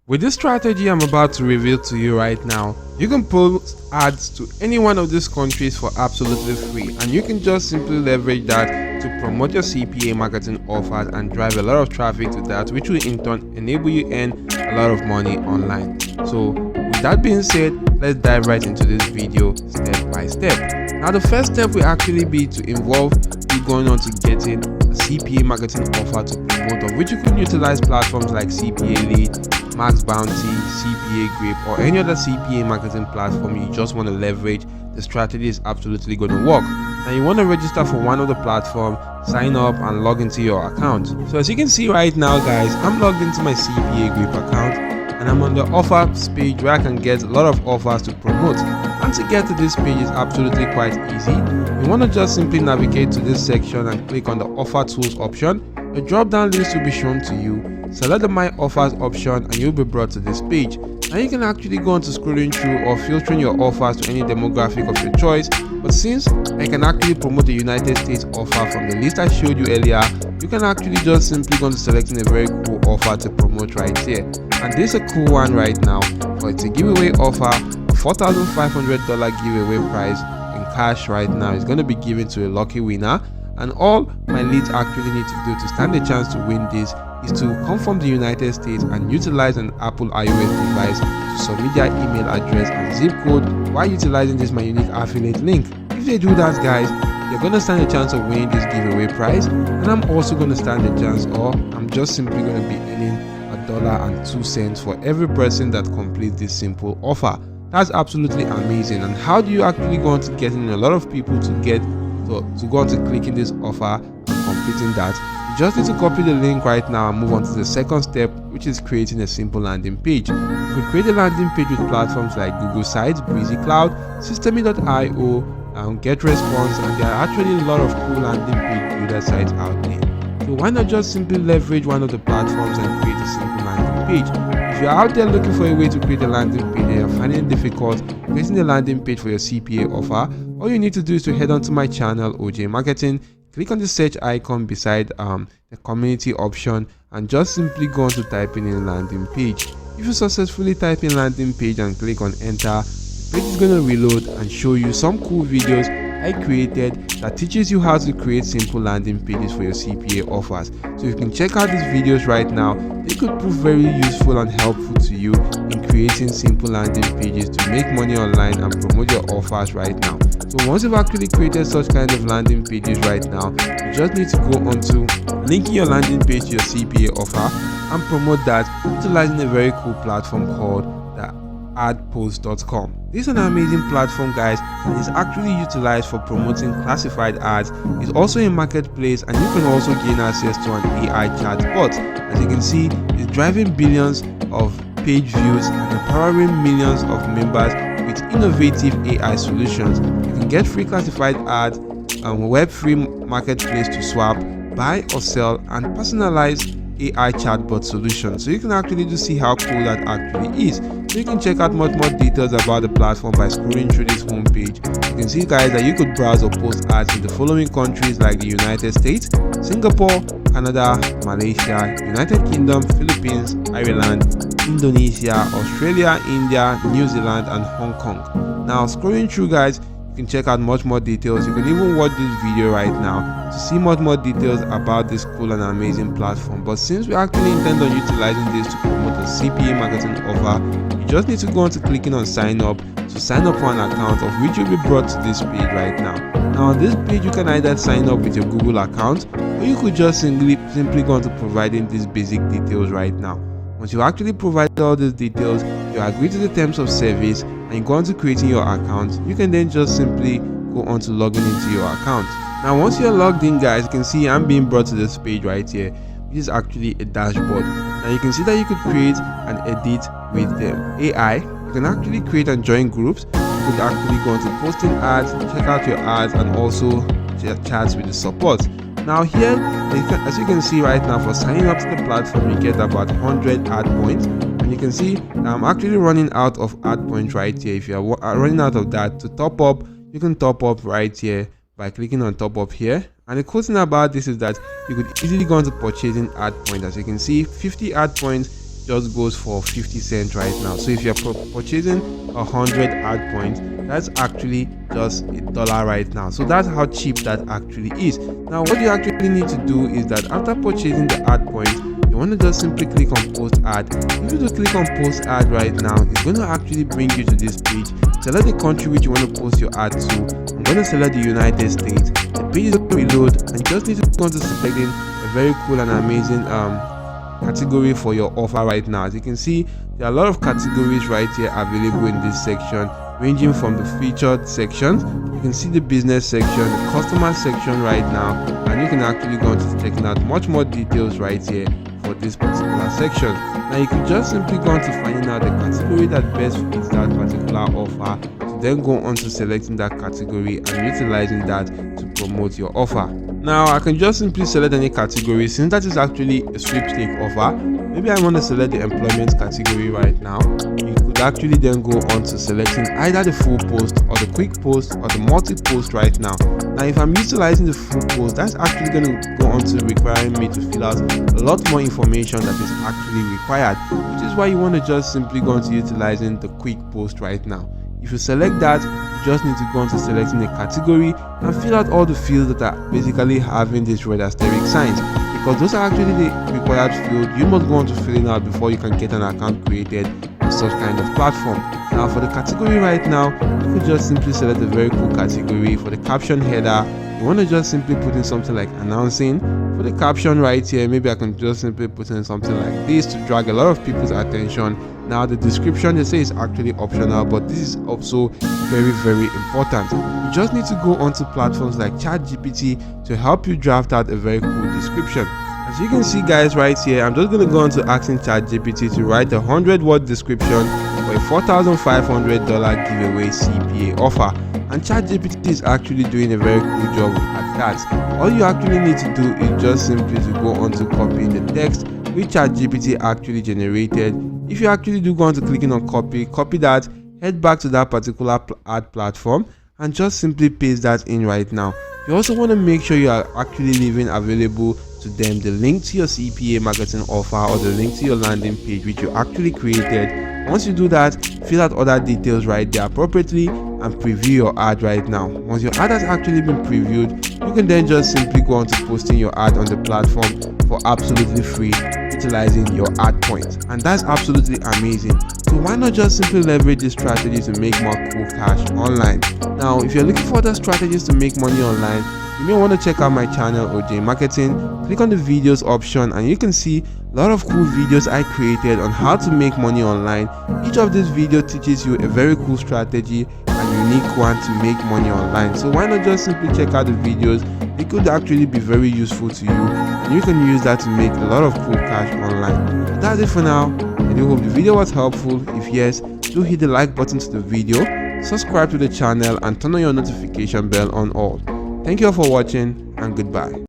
With this strategy I'm about to reveal to you right now, you can post ads to any one of these countries for absolutely free, and you can just simply leverage that to promote your CPA marketing offers and drive a lot of traffic to that, which will in turn enable you earn a lot of money online. So with that being said, let's dive right into this video step by step. Now the first step will actually be to involve you going on to getting a CPA marketing offer to promote, of which you can utilize platforms like CPA Lead, Max Bounty, CPA Grape, or any other CPA marketing platform you just want to leverage. The strategy is absolutely going to work. Now you want to register for one of the platforms, sign up and log into your account. So as you can see right now guys, I'm logged into my CPA Grape account and I'm on the offers page where I can get a lot of offers to promote. And to get to this page is absolutely quite easy. You want to just simply navigate to this section and click on the offer tools option. A drop down list will be shown to you. Select the my offers option and you'll be brought to this page. Now you can actually go on to scrolling through or filtering your offers to any demographic of your choice, but since I can actually promote the United States offer from the list I showed you earlier, you can actually just simply go on to selecting a very cool offer to promote right here. And this is a cool one right now, for it's a giveaway offer, a $4,500 giveaway prize in cash right now is going to be given to a lucky winner. And all my leads actually need to do to stand a chance to win this is to come from the United States and utilize an Apple iOS device to submit their email address and zip code while utilizing this my unique affiliate link. If they do that guys, you're going to stand a chance of winning this giveaway prize, and I'm also going to stand a chance, or I'm just simply going to be earning $1.02 for every person that completes this simple offer. That's absolutely amazing. And how do you actually go on to getting a lot of people to go on to clicking this offer and completing that? You just need to copy the link right now and move on to the second step, which is creating a simple landing page. You could create a landing page with platforms like Google Sites, Breezy Cloud, Systemy.io, and GetResponse, and there are actually a lot of cool landing page builder sites out there. So why not just simply leverage one of the platforms and create a simple landing page? If you're out there looking for a way to create a landing page and you're finding it difficult creating a landing page for your CPA offer, all you need to do is to head on to my channel, OJ Marketing, click on the search icon beside the community option, and just simply go on to type in a landing page. If you successfully type in landing page and click on enter, the page is going to reload and show you some cool videos I created that teaches you how to create simple landing pages for your CPA offers. So you can check out these videos right now. They could prove very useful and helpful to you in creating simple landing pages to make money online and promote your offers right now. So once you've actually created such kind of landing pages right now, you just need to go on to linking your landing page to your CPA offer and promote that utilizing a very cool platform called adpost.com. This is an amazing platform guys, and is actually utilized for promoting classified ads. It's also a marketplace, and you can also gain access to an AI chatbot. As you can see, it's driving billions of page views and empowering millions of members with innovative AI solutions. You can get free classified ads and web-free marketplace to swap, buy or sell, and personalize AI chatbot solution. So you can actually see how cool that actually is. So you can check out much more details about the platform by scrolling through this homepage. You can see guys that you could browse or post ads in the following countries like the United States, Singapore, Canada, Malaysia, United Kingdom, Philippines, Ireland, Indonesia, Australia, India, New Zealand, and Hong Kong. Now scrolling through guys, you can check out much more details. You can even watch this video right now to see much more details about this cool and amazing platform. But since we actually intend on utilizing this to promote a CPA marketing offer, you just need to go on to clicking on sign up to sign up for an account, of which you'll be brought to this page right now. Now on this page you can either sign up with your Google account, or you could just simply go on to providing these basic details right now. Once you actually provide all these details, you agree to the terms of service and you go on to creating your account, you can then just simply go on to logging into your account. Now once you're logged in guys, you can see I'm being brought to this page right here, which is actually a dashboard. Now you can see that you could create and edit with the AI. You can actually create and join groups. You could actually go on to posting ads, check out your ads, and also chats with the support. Now here, as you can see right now, for signing up to the platform you get about 100 ad points, and you can see that I'm actually running out of ad points right here. If you are running out of that, to top up, you can top up right here by clicking on top up here. And the cool thing about this is that you could easily go into purchasing ad points. As you can see, 50 ad points just goes for 50 cents right now. So if you're purchasing 100 ad points, that's actually just $1 right now. So that's how cheap that actually is. Now what you actually need to do is that after purchasing the ad points, you want to just simply click on post ad. If you just click on post ad right now, it's going to actually bring you to this page. Select the country which you want to post your ad to. I'm going to select the United States. The page is going to reload, and just need to go on to selecting a very cool and amazing category for your offer right now. As you can see, there are a lot of categories right here available in this section, ranging from the featured sections. You can see the business section, the customer section right now, and you can actually go on to checking out much more details right here for this particular section. Now you can just simply go on to finding out the category that best fits that particular offer, to then go on to selecting that category and utilizing that to promote your offer. Now I can just simply select any category, since that is actually a sweepstake offer. Maybe I want to select the employment category right now. You could actually then go on to selecting either the full post or the quick post or the multi-post right now. Now if I'm utilizing the full post, that's actually going to go on to requiring me to fill out a lot more information that is actually required, which is why you want to just simply go on to utilizing the quick post right now. If you select that, you just need to go on to selecting a category and fill out all the fields that are basically having this red asterisk signs, because those are actually the required fields you must go on to filling out before you can get an account created on such kind of platform. Now for the category right now, you could just simply select a very cool category. For the caption header, you want to just simply put in something like announcing. For the caption right here, maybe I can just simply put in something like this to drag a lot of people's attention. Now the description, they say, is actually optional, but this is also very important. You just need to go onto platforms like ChatGPT to help you draft out a very cool description. As you can see guys right here, I'm just going to go on to asking ChatGPT to write a 100-word description for a $4,500 giveaway CPA offer, and ChatGPT is actually doing a very cool job at that. All you actually need to do is just simply to go on to copy the text which ChatGPT actually generated. If you actually do go on to clicking on copy that, head back to that particular ad platform and just simply paste that in right now. You also want to make sure you are actually leaving available to them the link to your CPA marketing offer or the link to your landing page which you actually created. Once you do that, fill out other details right there appropriately and preview your ad right now. Once your ad has actually been previewed, you can then just simply go on to posting your ad on the platform for absolutely free, utilizing your ad points, and that's absolutely amazing. So why not just simply leverage this strategy to make more cool cash online? Now if you're looking for other strategies to make money online, you may want to check out my channel OJ Marketing. Click on the videos option and you can see a lot of cool videos I created on how to make money online. Each of these videos teaches you a very cool strategy and unique one to make money online. So why not just simply check out the videos? It could actually be very useful to you and you can use that to make a lot of cool cash online. So that's it for now. I do hope the video was helpful. If yes, do hit the like button to the video, subscribe to the channel and turn on your notification bell on all. Thank you all for watching and goodbye.